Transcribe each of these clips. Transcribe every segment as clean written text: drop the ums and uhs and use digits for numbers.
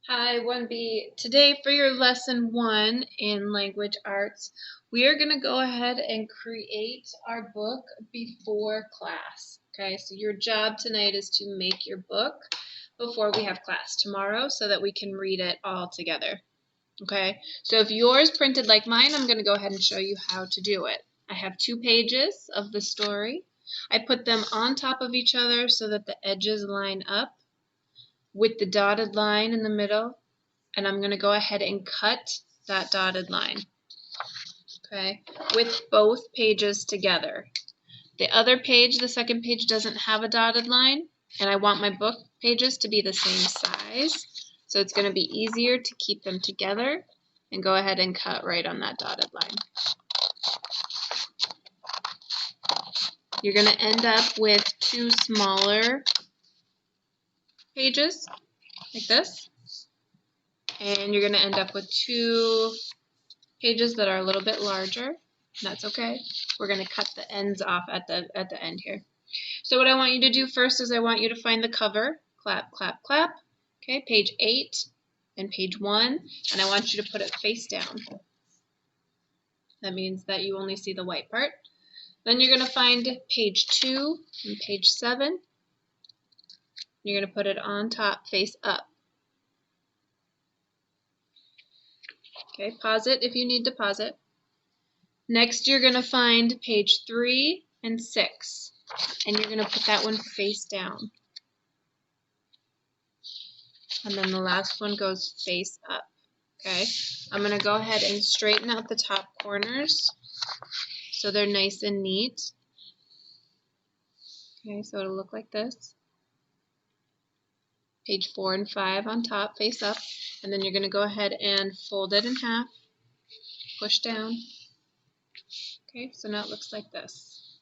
Hi, 1B. Today for your lesson 1 in language arts, we are going to go ahead and create our book before class. Okay, so your job tonight is to make your book before we have class tomorrow so that we can read it all together. Okay, so if yours printed like mine, I'm going to go ahead and show you how to do it. I have 2 pages of the story. I put them on top of each other so that the edges line up with the dotted line in the middle. And I'm going to go ahead and cut that dotted line, okay, with both pages together. The other page, the second page, doesn't have a dotted line, and I want my book pages to be the same size, so it's going to be easier to keep them together, and go ahead and cut right on that dotted line. You're going to end up with 2 smaller pages, like this, and you're going to end up with 2 pages that are a little bit larger. That's okay. We're going to cut the ends off at the end here. So what I want you to do first is I want you to find the cover. Clap, clap, clap. Okay, page 8 and page 1, and I want you to put it face down. That means that you only see the white part. Then you're going to find page 2 and page 7. You're going to put it on top, face up. Okay, pause it if you need to pause it. Next, you're going to find page 3 and 6, and you're going to put that one face down. And then the last one goes face up. Okay, I'm going to go ahead and straighten out the top corners so they're nice and neat. Okay, so it'll look like this. Page 4 and 5 on top, face up, and then you're going to go ahead and fold it in half, push down. Okay, so now it looks like this.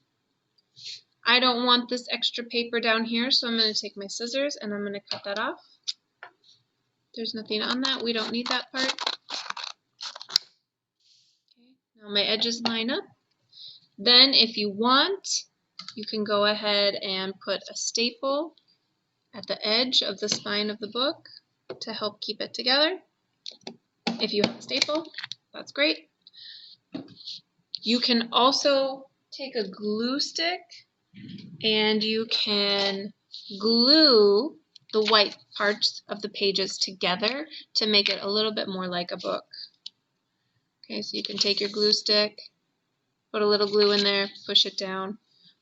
I don't want this extra paper down here, so I'm going to take my scissors and I'm going to cut that off. There's nothing on that. We don't need that part. Okay, now my edges line up. Then if you want, you can go ahead and put a staple at the edge of the spine of the book to help keep it together. If you have a staple, that's great. You can also take a glue stick and you can glue the white parts of the pages together to make it a little bit more like a book. Okay, so you can take your glue stick, put a little glue in there, push it down.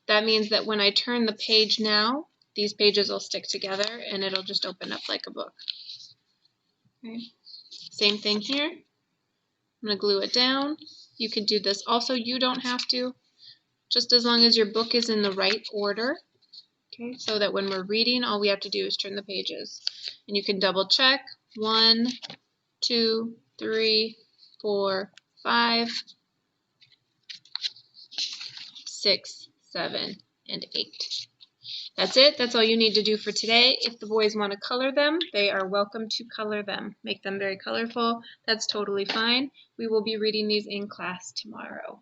That means that when I turn the page now, these pages will stick together and it'll just open up like a book. Okay. Same thing here. I'm going to glue it down. You can do this. Also, you don't have to, just as long as your book is in the right order. Okay, so that when we're reading, all we have to do is turn the pages. And you can double check. 1, 2, 3, 4, 5, 6, 7, and 8. That's it. That's all you need to do for today. If the boys want to color them, they are welcome to color them. Make them very colorful. That's totally fine. We will be reading these in class tomorrow.